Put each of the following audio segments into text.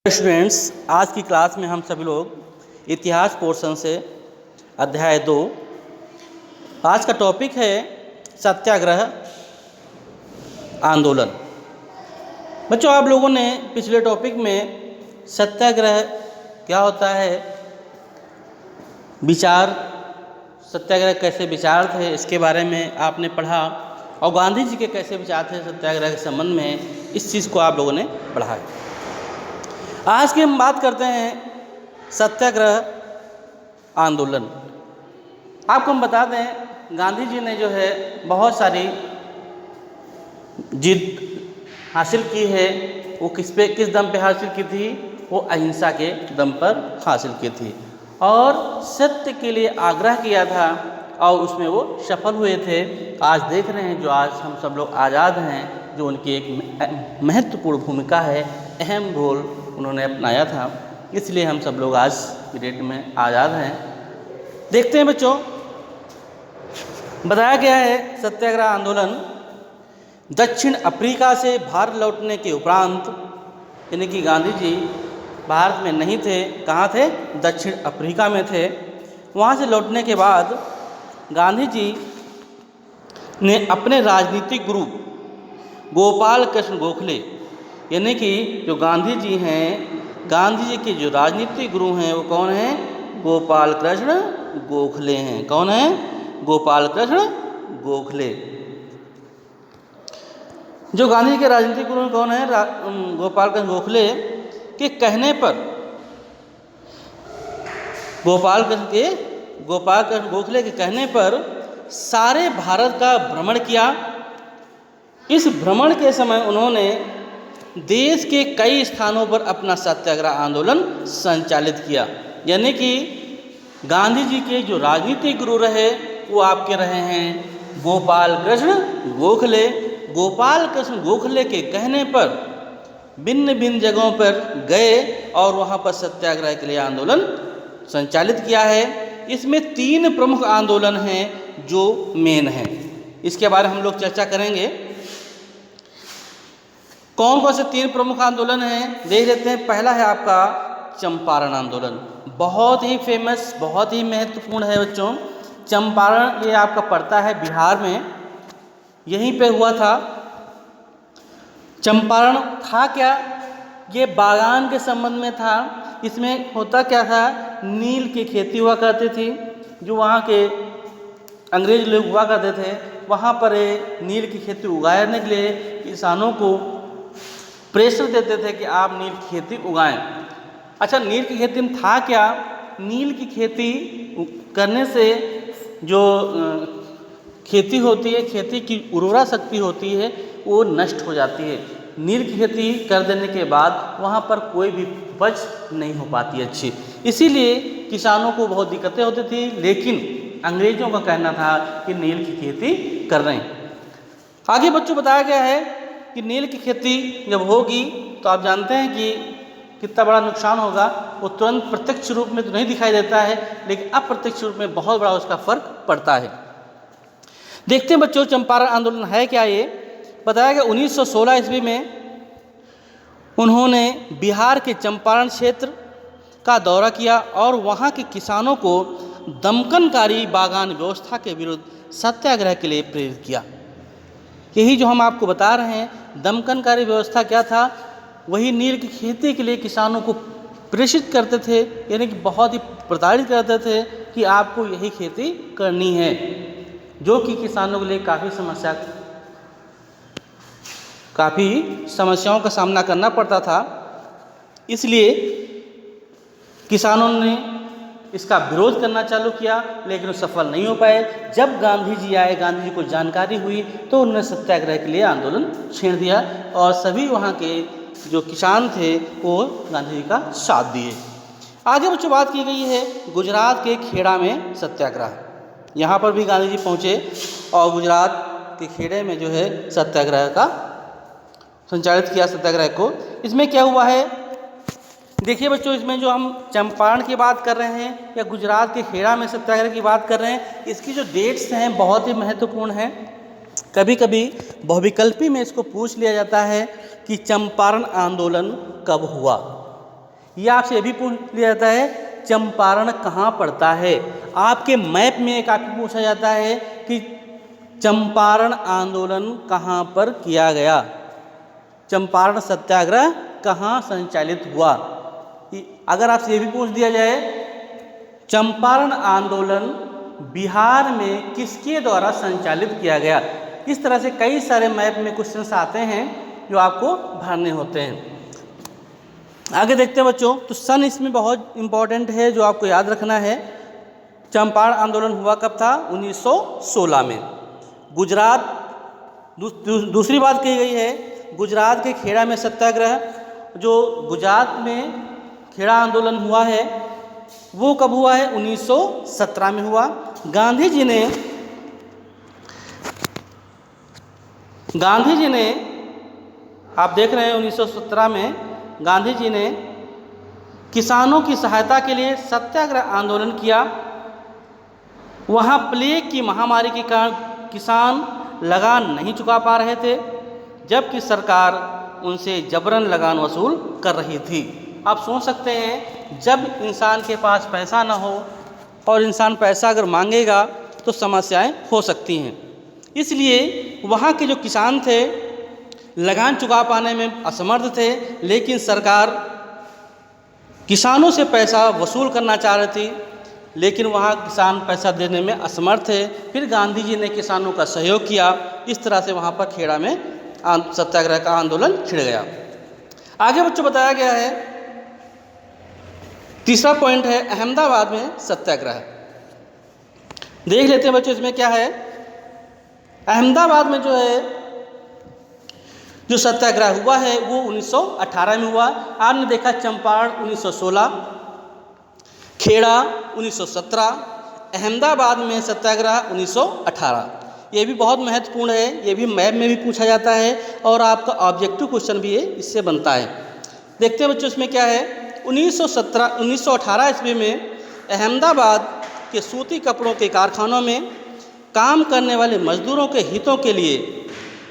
Students, आज की class में हम सभी लोग इतिहास पोर्शन से अध्याय 2। आज का टॉपिक है सत्याग्रह आंदोलन। बच्चों, आप लोगों ने पिछले टॉपिक में सत्याग्रह क्या होता है, विचार, सत्याग्रह कैसे विचार थे, इसके बारे में आपने पढ़ा और गांधी जी के कैसे विचार थे सत्याग्रह के संबंध में, इस चीज़ को आप लोगों ने पढ़ा है। आज की हम बात करते हैं सत्याग्रह आंदोलन। आपको हम बता दें, गांधी जी ने जो है बहुत सारी जीत हासिल की है। वो किस दम पे हासिल की थी? वो अहिंसा के दम पर हासिल की थी और सत्य के लिए आग्रह किया था और उसमें वो सफल हुए थे। आज देख रहे हैं, जो आज हम सब लोग आज़ाद हैं, जो उनकी एक महत्वपूर्ण भूमिका है, अहम रोल उन्होंने अपनाया था, इसलिए हम सब लोग आज की डेट में आज़ाद हैं। देखते हैं बच्चों, बताया गया है सत्याग्रह आंदोलन दक्षिण अफ्रीका से भारत लौटने के उपरांत, यानी कि गांधी जी भारत में नहीं थे, कहाँ थे? दक्षिण अफ्रीका में थे। वहाँ से लौटने के बाद गांधी जी ने अपने राजनीतिक गुरु गोपाल कृष्ण गोखले, यानी कि जो गांधी जी हैं, गांधी जी के जो राजनीतिक गुरु हैं वो कौन हैं? गोपाल कृष्ण गोखले हैं। कौन है? गोपाल कृष्ण गोखले। जो गांधी जी के राजनीतिक गुरु कौन है? गोपाल कृष्ण गोखले के कहने पर गोपाल कृष्ण गोखले के कहने पर सारे भारत का भ्रमण किया। इस भ्रमण के समय उन्होंने देश के कई स्थानों पर अपना सत्याग्रह आंदोलन संचालित किया। यानी कि गांधी जी के जो राजनीतिक गुरु रहे वो आपके रहे हैं गोपाल कृष्ण गोखले। गोपाल कृष्ण गोखले के कहने पर भिन्न भिन्न जगहों पर गए और वहाँ पर सत्याग्रह के लिए आंदोलन संचालित किया है। इसमें 3 प्रमुख आंदोलन हैं जो मेन हैं, इसके बारे में हम लोग चर्चा करेंगे। कौन कौन से 3 प्रमुख आंदोलन हैं देख लेते हैं। पहला है आपका चंपारण आंदोलन, बहुत ही फेमस, बहुत ही महत्वपूर्ण है बच्चों। चंपारण ये आपका पड़ता है बिहार में, यहीं पे हुआ था। चंपारण था क्या? ये बागान के संबंध में था। इसमें होता क्या था? नील की खेती हुआ करती थी। जो वहाँ के अंग्रेज लोग हुआ करते थे, वहाँ पर नील की खेती उगाने के लिए किसानों को प्रेशर देते थे कि आप नील की खेती उगाएं। अच्छा, नील की खेती में था क्या? नील की खेती करने से जो खेती होती है, खेती की उर्वरा शक्ति होती है, वो नष्ट हो जाती है। नील की खेती कर देने के बाद वहाँ पर कोई भी उपज नहीं हो पाती अच्छी, इसीलिए किसानों को बहुत दिक्कतें होती थी। लेकिन अंग्रेजों का कहना था कि नील की खेती कर रहे हैं। आगे बच्चों बताया गया है कि नील की खेती जब होगी तो आप जानते हैं कि कितना बड़ा नुकसान होगा। वो तुरंत प्रत्यक्ष रूप में तो नहीं दिखाई देता है, लेकिन अप्रत्यक्ष रूप में बहुत बड़ा उसका फर्क पड़ता है। देखते हैं बच्चों, चंपारण आंदोलन है क्या? ये बताया गया 1916 ईस्वी में उन्होंने बिहार के चंपारण क्षेत्र का दौरा किया और वहाँ के किसानों को दमकनकारी बागान व्यवस्था के विरुद्ध सत्याग्रह के लिए प्रेरित किया। यही जो हम आपको बता रहे हैं, दमकनकारी व्यवस्था क्या था? वही नील की खेती के लिए किसानों को प्रेषित करते थे, यानी कि बहुत ही प्रताड़ित करते थे कि आपको यही खेती करनी है, जो कि किसानों के लिए काफ़ी समस्याओं का सामना करना पड़ता था। इसलिए किसानों ने इसका विरोध करना चालू किया, लेकिन वो सफल नहीं हो पाए। जब गांधी जी आए, गांधी जी को जानकारी हुई, तो उन्होंने सत्याग्रह के लिए आंदोलन छेड़ दिया और सभी वहाँ के जो किसान थे वो गांधी जी का साथ दिए। आगे बच्चों बात की गई है गुजरात के खेड़ा में सत्याग्रह। यहाँ पर भी गांधी जी पहुँचे और गुजरात के खेड़े में जो है सत्याग्रह का संचालित किया, सत्याग्रह को। इसमें क्या हुआ है देखिए बच्चों, इसमें जो हम चंपारण की बात कर रहे हैं या गुजरात के खेड़ा में सत्याग्रह की बात कर रहे हैं, इसकी जो डेट्स हैं बहुत ही महत्वपूर्ण हैं। कभी कभी बहुविकल्पी में इसको पूछ लिया जाता है कि चंपारण आंदोलन कब हुआ। या आपसे ये भी पूछ लिया जाता है चंपारण कहाँ पड़ता है। आपके मैप में काफ़ी पूछा जाता है कि चंपारण आंदोलन कहाँ पर किया गया, चंपारण सत्याग्रह कहाँ संचालित हुआ। अगर आपसे ये भी पूछ दिया जाए चंपारण आंदोलन बिहार में किसके द्वारा संचालित किया गया, इस तरह से कई सारे मैप में क्वेश्चंस आते हैं जो आपको भरने होते हैं। आगे देखते हैं बच्चों, तो सन इसमें बहुत इंपॉर्टेंट है जो आपको याद रखना है। चंपारण आंदोलन हुआ कब था? 1916 में। गुजरात, दूसरी बात कही गई है गुजरात के खेड़ा में सत्याग्रह, जो गुजरात में खेड़ा आंदोलन हुआ है वो कब हुआ है? 1917 में हुआ। गांधी जी ने आप देख रहे हैं 1917 में गांधी जी ने किसानों की सहायता के लिए सत्याग्रह आंदोलन किया। वहाँ प्लेग की महामारी के कारण किसान लगान नहीं चुका पा रहे थे, जबकि सरकार उनसे जबरन लगान वसूल कर रही थी। आप सोच सकते हैं जब इंसान के पास पैसा ना हो और इंसान पैसा अगर मांगेगा तो समस्याएं हो सकती हैं। इसलिए वहाँ के जो किसान थे लगान चुका पाने में असमर्थ थे, लेकिन सरकार किसानों से पैसा वसूल करना चाह रही थी, लेकिन वहाँ किसान पैसा देने में असमर्थ थे। फिर गांधी जी ने किसानों का सहयोग किया। इस तरह से वहाँ पर खेड़ा में सत्याग्रह का आंदोलन छिड़ गया। आगे बच्चों बताया गया है, तीसरा पॉइंट है अहमदाबाद में सत्याग्रह। देख लेते हैं बच्चों इसमें क्या है। अहमदाबाद में जो सत्याग्रह हुआ है वो 1918 में हुआ। आपने देखा चंपारण 1916, खेड़ा 1917, अहमदाबाद में सत्याग्रह 1918। ये भी बहुत महत्वपूर्ण है, ये भी मैप में भी पूछा जाता है और आपका ऑब्जेक्टिव क्वेश्चन भी इससे बनता है। देखते हैं बच्चों इसमें क्या है। 1918 ईस्वी में अहमदाबाद के सूती कपड़ों के कारखानों में काम करने वाले मजदूरों के हितों के लिए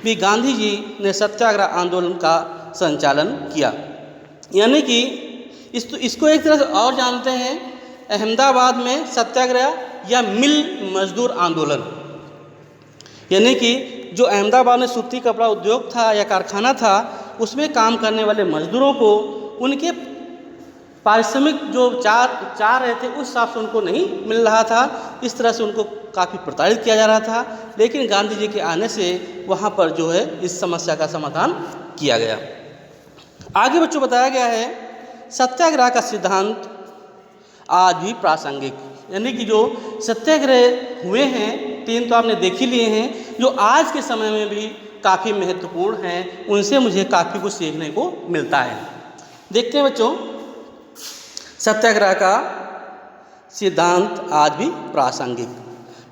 भी गांधी जी ने सत्याग्रह आंदोलन का संचालन किया। यानी कि इसको एक तरह से और जानते हैं अहमदाबाद में सत्याग्रह या मिल मजदूर आंदोलन। यानी कि जो अहमदाबाद में सूती कपड़ा उद्योग था या कारखाना था उसमें काम करने वाले मजदूरों को उनके पारिश्रमिक जो चाह रहे थे उस हिसाब से उनको नहीं मिल रहा था। इस तरह से उनको काफ़ी प्रताड़ित किया जा रहा था, लेकिन गांधी जी के आने से वहाँ पर जो है इस समस्या का समाधान किया गया। आगे बच्चों बताया गया है सत्याग्रह का सिद्धांत आज भी प्रासंगिक। यानी कि जो सत्याग्रह हुए हैं 3 तो आपने देख ही लिए हैं, जो आज के समय में भी काफ़ी महत्वपूर्ण हैं, उनसे मुझे काफ़ी कुछ सीखने को मिलता है। देखते हैं बच्चों सत्याग्रह का सिद्धांत आज भी प्रासंगिक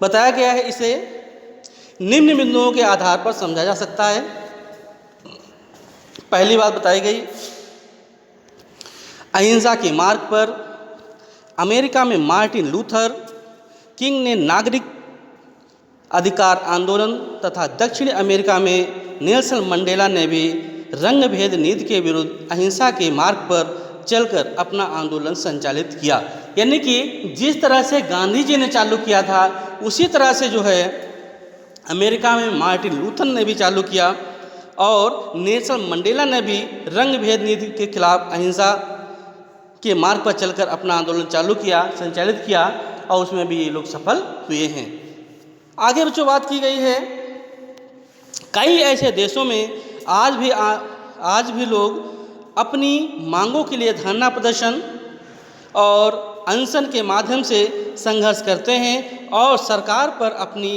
बताया गया है। इसे निम्न बिंदुओं के आधार पर समझा जा सकता है। पहली बात बताई गई, अहिंसा के मार्ग पर अमेरिका में मार्टिन लूथर किंग ने नागरिक अधिकार आंदोलन तथा दक्षिण अमेरिका में नेल्सन मंडेला ने भी रंग भेद नीति के विरुद्ध अहिंसा के मार्ग पर चलकर अपना आंदोलन संचालित किया। यानी कि जिस तरह से गांधी जी ने चालू किया था उसी तरह से जो है अमेरिका में मार्टिन लूथर ने भी चालू किया और नेल्सन मंडेला ने भी रंग भेद नीति के खिलाफ अहिंसा के मार्ग पर चलकर अपना आंदोलन चालू किया, संचालित किया और उसमें भी ये लोग सफल हुए हैं। आगे बच्चों बात की गई है कई ऐसे देशों में आज भी लोग अपनी मांगों के लिए धरना प्रदर्शन और अनशन के माध्यम से संघर्ष करते हैं और सरकार पर अपनी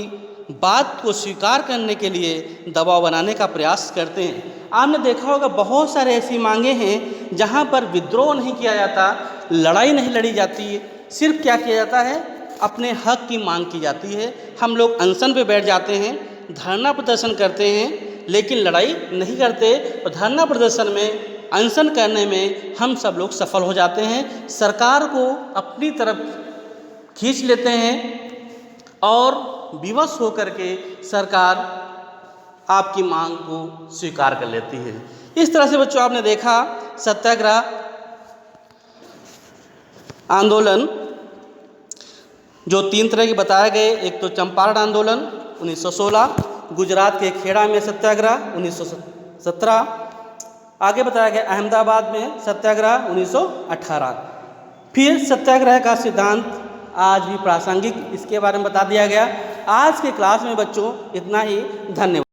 बात को स्वीकार करने के लिए दबाव बनाने का प्रयास करते हैं। आपने देखा होगा बहुत सारे ऐसी मांगे हैं जहां पर विद्रोह नहीं किया जाता, लड़ाई नहीं लड़ी जाती है, सिर्फ क्या किया जाता है अपने हक की मांग की जाती है। हम लोग अनशन पे बैठ जाते हैं, धरना प्रदर्शन करते हैं, लेकिन लड़ाई नहीं करते और धरना प्रदर्शन में अनशन करने में हम सब लोग सफल हो जाते हैं, सरकार को अपनी तरफ खींच लेते हैं और विवश होकर के सरकार आपकी मांग को स्वीकार कर लेती है। इस तरह से बच्चों आपने देखा सत्याग्रह आंदोलन जो 3 तरह के बताए गए, एक तो चंपारण आंदोलन 1916, गुजरात के खेड़ा में सत्याग्रह 1917, आगे बताया गया अहमदाबाद में सत्याग्रह 1918। फिर सत्याग्रह का सिद्धांत आज भी प्रासंगिक, इसके बारे में बता दिया गया। आज के क्लास में बच्चों इतना ही, धन्यवाद।